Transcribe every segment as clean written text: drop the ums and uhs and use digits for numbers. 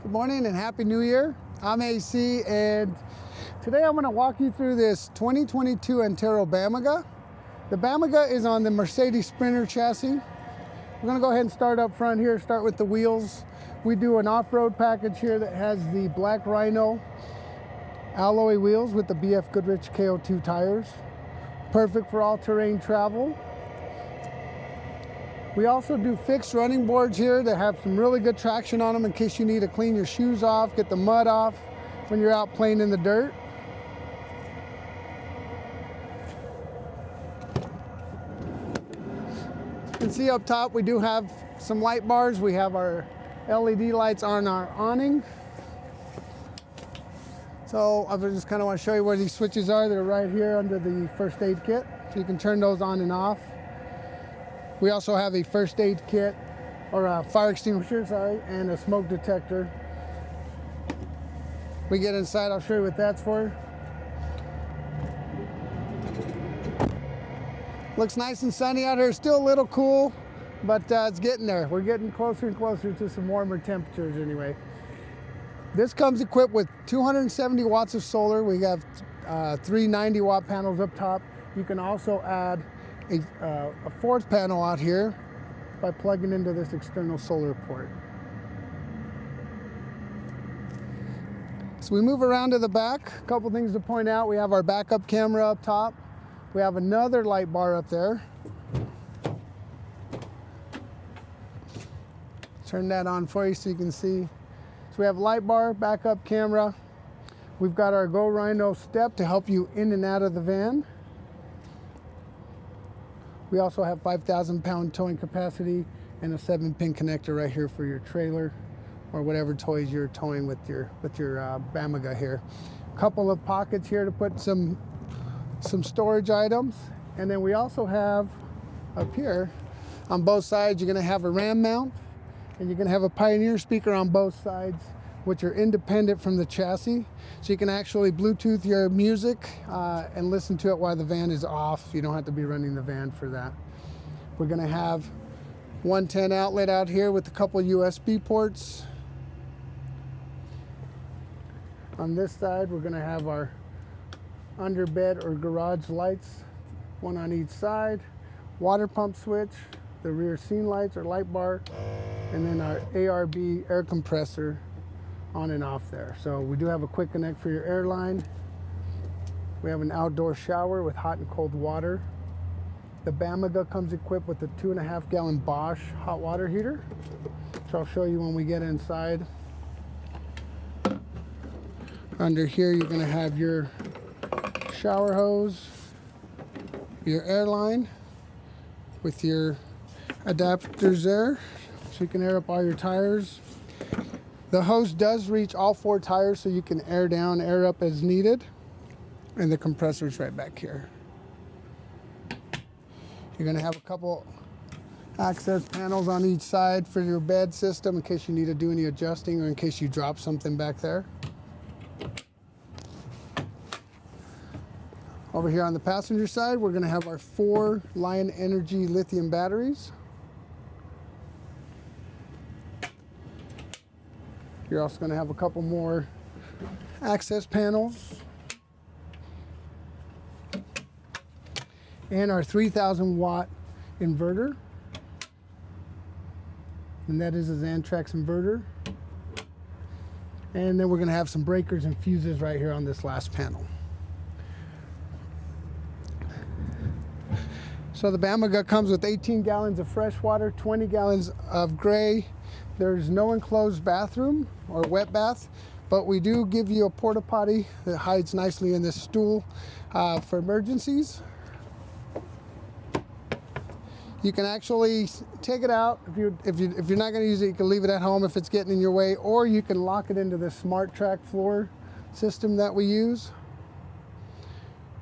Good morning and Happy New Year. I'm AC, and today I'm going to walk you through this 2022 Antero Bamaga. The Bamaga is on the Mercedes Sprinter chassis. We're going to go ahead and start up front here, start with the wheels. We do an off-road package here that has the black Rhino alloy wheels with the BF Goodrich KO2 tires. Perfect for all-terrain travel. We also do fixed running boards here that have some really good traction on them in case you need to clean your shoes off, get the mud off when you're out playing in the dirt. You can see up top we do have some light bars. We have our LED lights on our awning. So I just kind of want to show you where these switches are. They're right here under the first aid kit. So you can turn those on and off. We also have a first aid kit, or a fire extinguisher, sorry, and a smoke detector. We get inside, I'll show you what that's for. Looks nice and sunny out here. Still a little cool, but it's getting there. We're getting closer and closer to some warmer temperatures anyway. This comes equipped with 270 watts of solar. We have 390 watt panels up top. You can also add a fourth panel out here by plugging into this external solar port. So we move around to the back. A couple things to point out. We have our backup camera up top. We have another light bar up there. Turn that on for you so you can see. So we have light bar, backup camera. We've got our Go Rhino step to help you in and out of the van. We also have 5,000 pound towing capacity and a 7-pin connector right here for your trailer or whatever toys you're towing with your Bamaga here. A couple of pockets here to put some storage items. And then we also have up here on both sides, you're gonna have a RAM mount and you're gonna have a Pioneer speaker on both sides, which are independent from the chassis. So you can actually Bluetooth your music and listen to it while the van is off. You don't have to be running the van for that. We're gonna have 110 outlet out here with a couple USB ports. On this side, we're gonna have our underbed or garage lights, one on each side, water pump switch, the rear scene lights or light bar, and then our ARB air compressor on and off there. So we do have a quick connect for your airline. We have an outdoor shower with hot and cold water. The Bamaga comes equipped with a 2.5 gallon Bosch hot water heater, which I'll show you when we get inside. Under here you're going to have your shower hose, your airline with your adapters there so you can air up all your tires. The hose does reach all 4 tires, so you can air down, air up as needed. And the compressor's right back here. You're gonna have a couple access panels on each side for your bed system in case you need to do any adjusting or in case you drop something back there. Over here on the passenger side, we're gonna have our 4 Lion Energy lithium batteries. You're also going to have a couple more access panels and our 3,000 watt inverter, and that is a Xantrax inverter. And then we're going to have some breakers and fuses right here on this last panel. So the Bamaga comes with 18 gallons of fresh water, 20 gallons of gray. There's no enclosed bathroom or wet bath, but we do give you a porta potty that hides nicely in this stool for emergencies. You can actually take it out if you're not going to use it. You can leave it at home if it's getting in your way, or you can lock it into this Smart Track floor system that we use.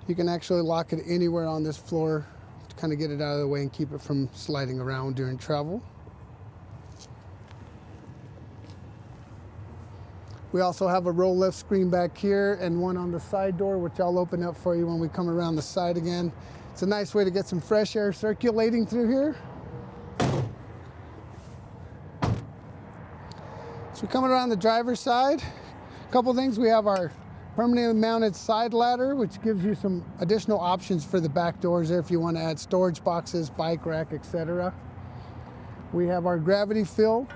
You can actually lock it anywhere on this floor to kind of get it out of the way and keep it from sliding around during travel. We also have a roll lift screen back here and one on the side door, which I'll open up for you when we come around the side again. It's a nice way to get some fresh air circulating through here. So coming around the driver's side, a couple things. We have our permanently mounted side ladder, which gives you some additional options for the back doors there if you want to add storage boxes, bike rack, etc. We have our gravity fill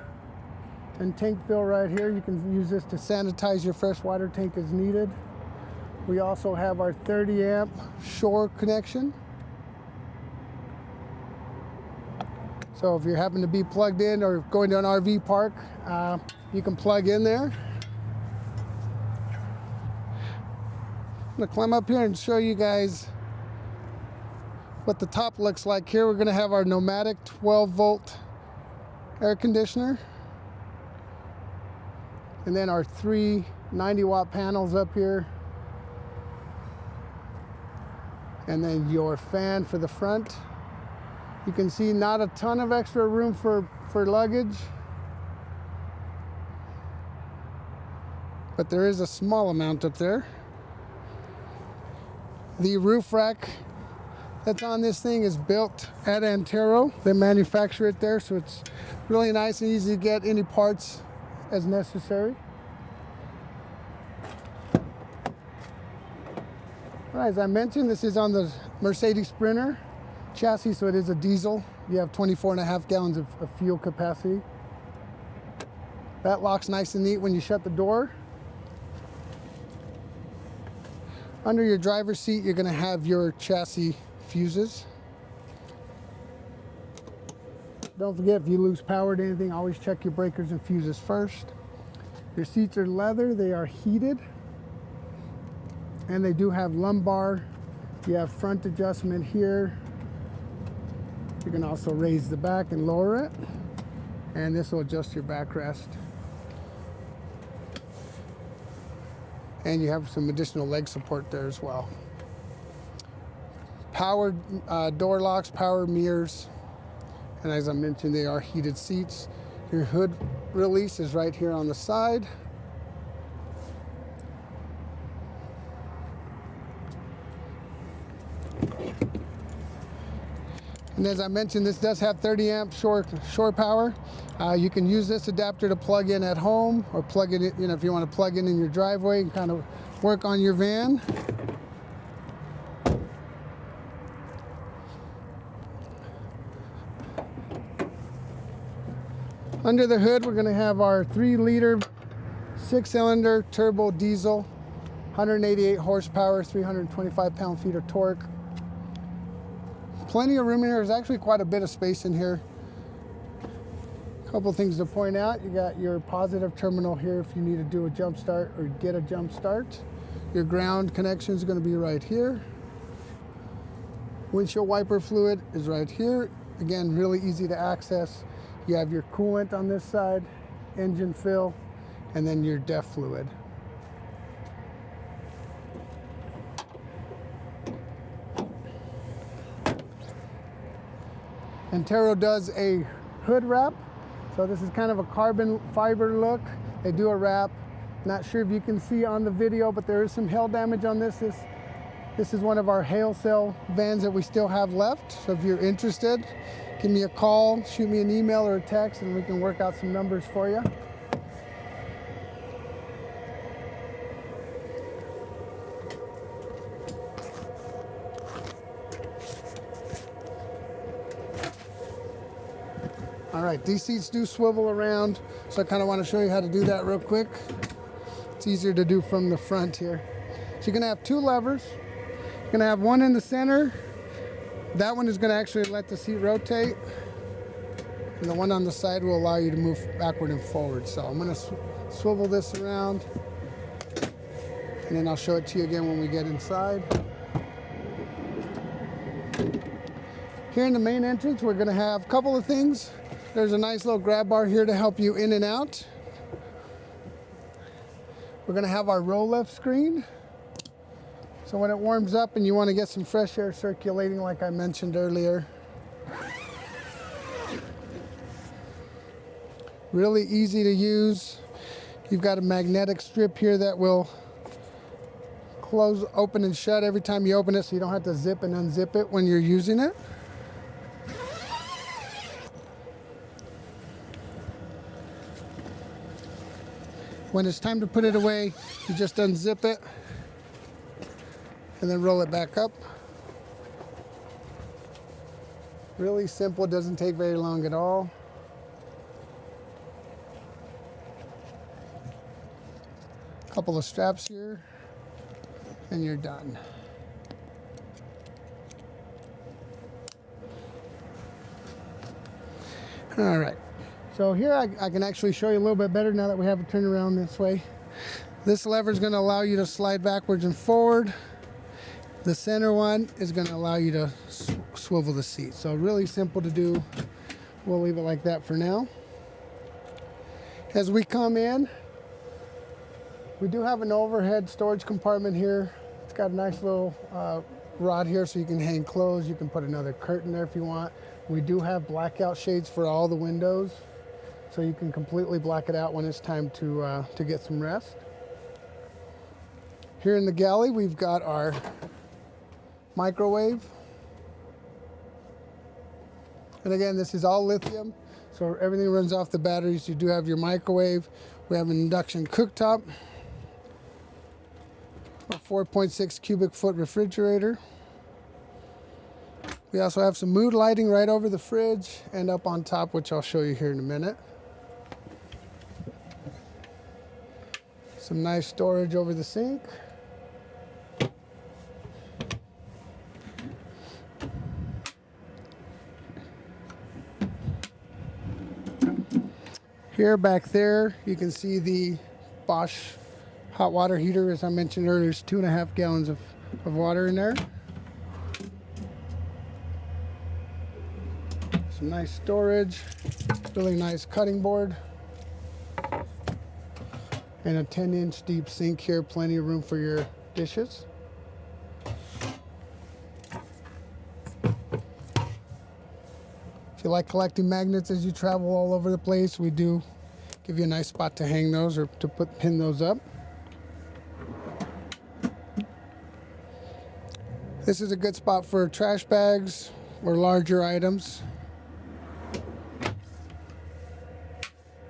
and tank fill right here. You can use this to sanitize your fresh water tank as needed. We also have our 30 amp shore connection. So if you happen to be plugged in or going to an RV park, you can plug in there. I'm gonna climb up here and show you guys what the top looks like here. We're gonna have our pneumatic 12 volt air conditioner. And then our 3 90-watt panels up here. And then your fan for the front. You can see not a ton of extra room for luggage. But there is a small amount up there. The roof rack that's on this thing is built at Antero. They manufacture it there, so it's really nice and easy to get any parts as necessary. All right, as I mentioned, this is on the Mercedes Sprinter chassis, so it is a diesel. You have 24.5 gallons of fuel capacity. That locks nice and neat when you shut the door. Under your driver's seat, you're going to have your chassis fuses. Don't forget, if you lose power to anything, always check your breakers and fuses first. Your seats are leather, they are heated, and they do have lumbar. You have front adjustment here. You can also raise the back and lower it, and this will adjust your backrest. And you have some additional leg support there as well. Powered door locks, power mirrors, and as I mentioned, they are heated seats. Your hood release is right here on the side. And as I mentioned, this does have 30 amp shore power. You can use this adapter to plug in at home, or plug it in, if you want to plug in your driveway and kind of work on your van. Under the hood, we're going to have our 3-liter 6-cylinder turbo diesel, 188 horsepower, 325 pound-feet of torque. Plenty of room in here. There's actually quite a bit of space in here. A couple things to point out. You got your positive terminal here if you need to do a jump start or get a jump start. Your ground connection is going to be right here. Windshield wiper fluid is right here. Again, really easy to access. You have your coolant on this side, engine fill, and then your DEF fluid. Antero does a hood wrap, so this is kind of a carbon fiber look. They do a wrap. Not sure if you can see on the video, but there is some hail damage on this. This is one of our hail cell vans that we still have left. So if you're interested, give me a call, shoot me an email or a text, and we can work out some numbers for you. All right, these seats do swivel around, so I kind of want to show you how to do that real quick. It's easier to do from the front here. So you're going to have 2 levers. You're going to have one in the center. That one is going to actually let the seat rotate. And the one on the side will allow you to move backward and forward. So I'm going to swivel this around, and then I'll show it to you again when we get inside. Here in the main entrance, we're going to have a couple of things. There's a nice little grab bar here to help you in and out. We're going to have our roll left screen. So when it warms up and you want to get some fresh air circulating, like I mentioned earlier. Really easy to use. You've got a magnetic strip here that will close, open and shut every time you open it, so you don't have to zip and unzip it when you're using it. When it's time to put it away, you just unzip it and then roll it back up. Really simple, doesn't take very long at all. Couple of straps here, and you're done. All right, so here I can actually show you a little bit better now that we have it turned around this way. This lever is going to allow you to slide backwards and forward. The center one is going to allow you to swivel the seat. So really simple to do. We'll leave it like that for now. As we come in, we do have an overhead storage compartment here. It's got a nice little rod here so you can hang clothes. You can put another curtain there if you want. We do have blackout shades for all the windows, so you can completely black it out when it's time to get some rest. Here in the galley, we've got our microwave. And again, this is all lithium, so everything runs off the batteries. You do have your microwave. We have an induction cooktop, a 4.6 cubic foot refrigerator. We also have some mood lighting right over the fridge and up on top, which I'll show you here in a minute. Some nice storage over the sink. Here back there, you can see the Bosch hot water heater. As I mentioned earlier, there's 2.5 gallons of water in there. Some nice storage, really nice cutting board, and a 10-inch deep sink here, plenty of room for your dishes. If you like collecting magnets as you travel all over the place, we do give you a nice spot to hang those or to pin those up. This is a good spot for trash bags or larger items.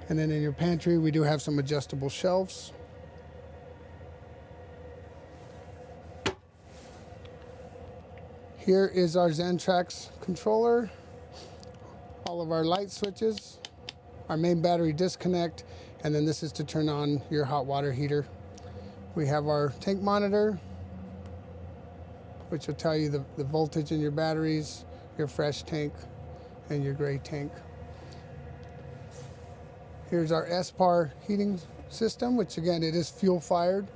And then in your pantry, we do have some adjustable shelves. Here is our Zentrax controller, all of our light switches, our main battery disconnect, and then this is to turn on your hot water heater. We have our tank monitor, which will tell you the voltage in your batteries, your fresh tank, and your gray tank. Here's our SPAR heating system, which again, it is fuel fired.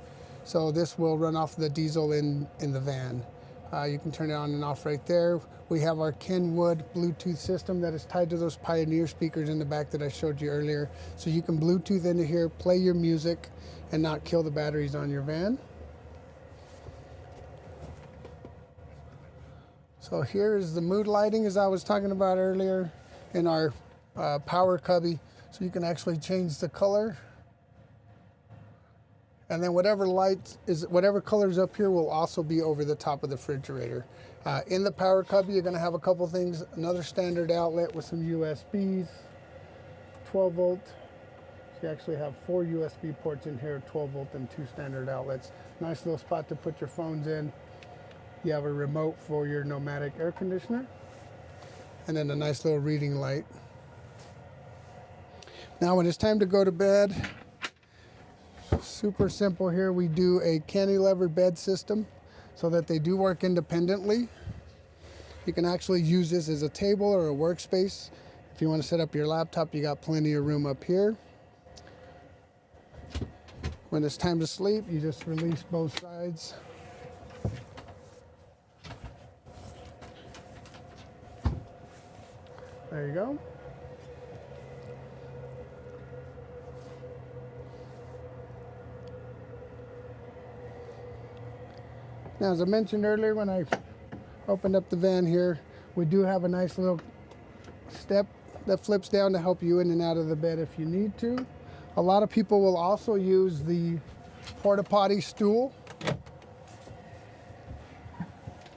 So this will run off the diesel in the van. You can turn it on and off right there. We have our Kenwood Bluetooth system that is tied to those Pioneer speakers in the back that I showed you earlier. So you can Bluetooth into here, play your music, and not kill the batteries on your van. So here is the mood lighting, as I was talking about earlier, in our power cubby. So you can actually change the color. And then whatever color is up here will also be over the top of the refrigerator. In the power cubby, you're gonna have a couple things, another standard outlet with some USBs, 12 volt. So you actually have 4 USB ports in here, 12 volt and 2 standard outlets. Nice little spot to put your phones in. You have a remote for your Nomadic air conditioner. And then a nice little reading light. Now when it's time to go to bed, super simple here. We do a cantilever bed system so that they do work independently. You can actually use this as a table or a workspace. If you want to set up your laptop, you got plenty of room up here. When it's time to sleep, you just release both sides. There you go. Now, as I mentioned earlier, when I opened up the van here, we do have a nice little step that flips down to help you in and out of the bed if you need to. A lot of people will also use the porta potty stool.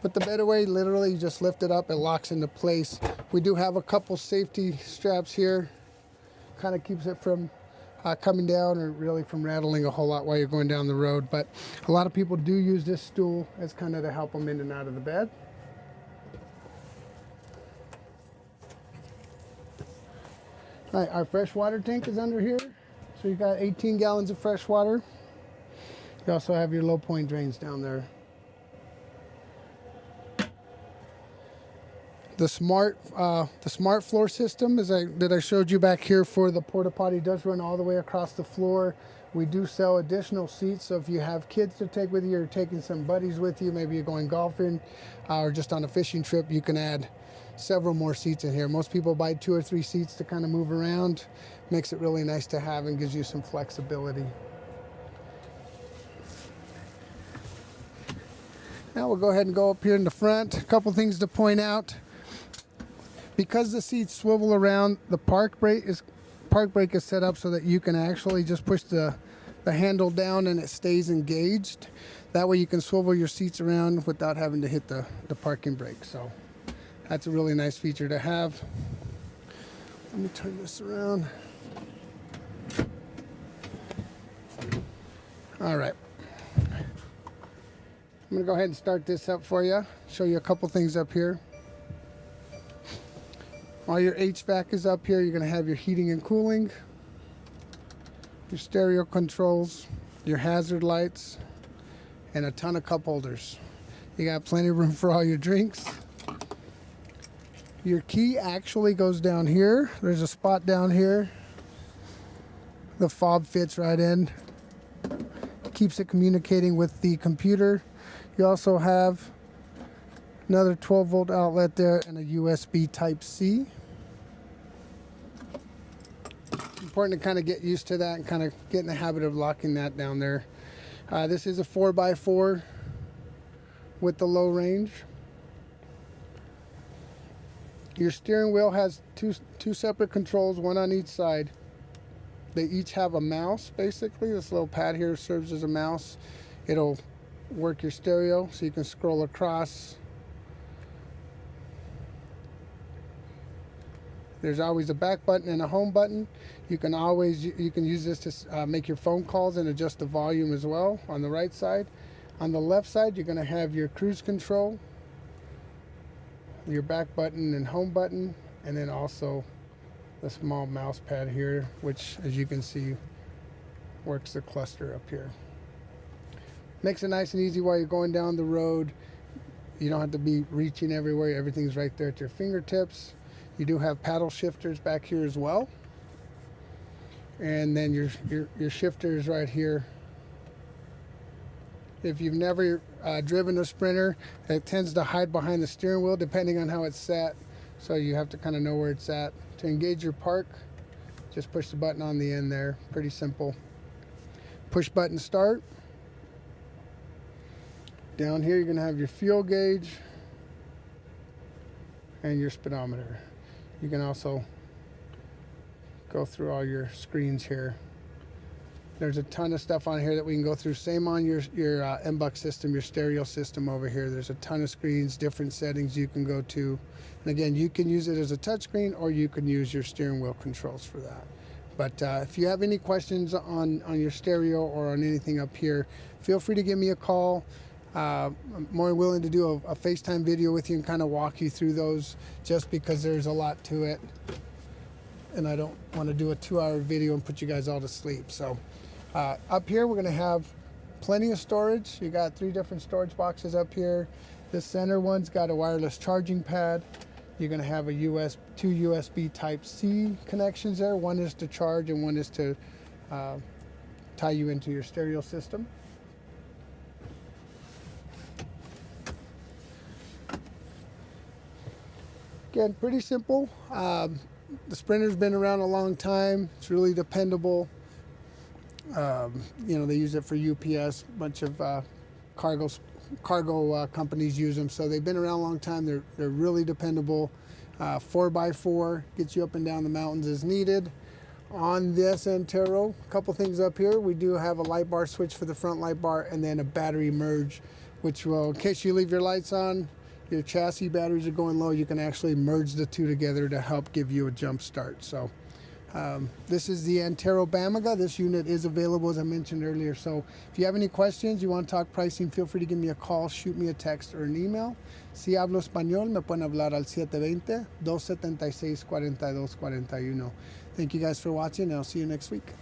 Put the bed away, literally you just lift it up, it locks into place. We do have a couple safety straps here, kind of keeps it from coming down, or really from rattling a whole lot while you're going down the road. But a lot of people do use this stool as kind of to help them in and out of the bed. All right, our freshwater tank is under here. So you got 18 gallons of fresh water. You also have your low point drains down there. The smart floor system that I showed you back here for the porta potty does run all the way across the floor. We do sell additional seats, so if you have kids to take with you, or taking some buddies with you, maybe you're going golfing or just on a fishing trip, you can add several more seats in here. Most people buy 2 or 3 seats to kind of move around. Makes it really nice to have and gives you some flexibility. Now we'll go ahead and go up here in the front. A couple things to point out. Because the seats swivel around, the park brake is set up so that you can actually just push the handle down and it stays engaged. That way you can swivel your seats around without having to hit the parking brake. So that's a really nice feature to have. Let me turn this around. All right. I'm gonna go ahead and start this up for you. Show you a couple things up here. All your HVAC is up here. You're going to have your heating and cooling, your stereo controls, your hazard lights, and a ton of cup holders. You got plenty of room for all your drinks. Your key actually goes down here. There's a spot down here. The fob fits right in. Keeps it communicating with the computer. You also have another 12-volt outlet there and a USB Type-C. Important to kind of get used to that and kind of get in the habit of locking that down there. This is a 4x4 with the low range. Your steering wheel has two separate controls, one on each side. They each have a mouse, basically. This little pad here serves as a mouse. It'll work your stereo so you can scroll across. There's always a back button and a home button. You can use this to make your phone calls and adjust the volume as well on the right side. On the left side, you're going to have your cruise control, your back button and home button, and then also the small mouse pad here, which, as you can see, works the cluster up here. Makes it nice and easy while you're going down the road. You don't have to be reaching everywhere. Everything's right there at your fingertips. You do have paddle shifters back here as well. And then your shifter is right here. If you've never driven a Sprinter, it tends to hide behind the steering wheel depending on how it's set. So you have to kind of know where it's at. To engage your park, just push the button on the end there. Pretty simple. Push button start. Down here you're going to have your fuel gauge and your speedometer. You can also go through all your screens here. There's a ton of stuff on here that we can go through. Same on your MBUX system, your stereo system over here. There's a ton of screens, different settings you can go to. And again, you can use it as a touchscreen, or you can use your steering wheel controls for that. But if you have any questions on your stereo or on anything up here, feel free to give me a call. I'm more than willing to do a FaceTime video with you and kind of walk you through those, just because there's a lot to it. And I don't want to do a 2-hour video and put you guys all to sleep. So up here we're going to have plenty of storage. You got 3 different storage boxes up here. This center one's got a wireless charging pad. You're going to have two USB Type-C connections there. One is to charge and one is to tie you into your stereo system. Again, pretty simple. The Sprinter's been around a long time. It's really dependable. You know, they use it for UPS. A bunch of cargo companies use them, so they've been around a long time. They're really dependable. 4x4 gets you up and down the mountains as needed. On this Antero, a couple things up here. We do have a light bar switch for the front light bar, and then a battery merge, which will, in case you leave your lights on, your chassis batteries are going low, you can actually merge the two together to help give you a jump start. So This is the Antero Bamaga. This unit is available, as I mentioned earlier. So if you have any questions, you want to talk pricing, feel free to give me a call, shoot me a text or an email. Si hablo español, me pueden hablar al 720-276-4241. Thank you guys for watching, and I'll see you next week.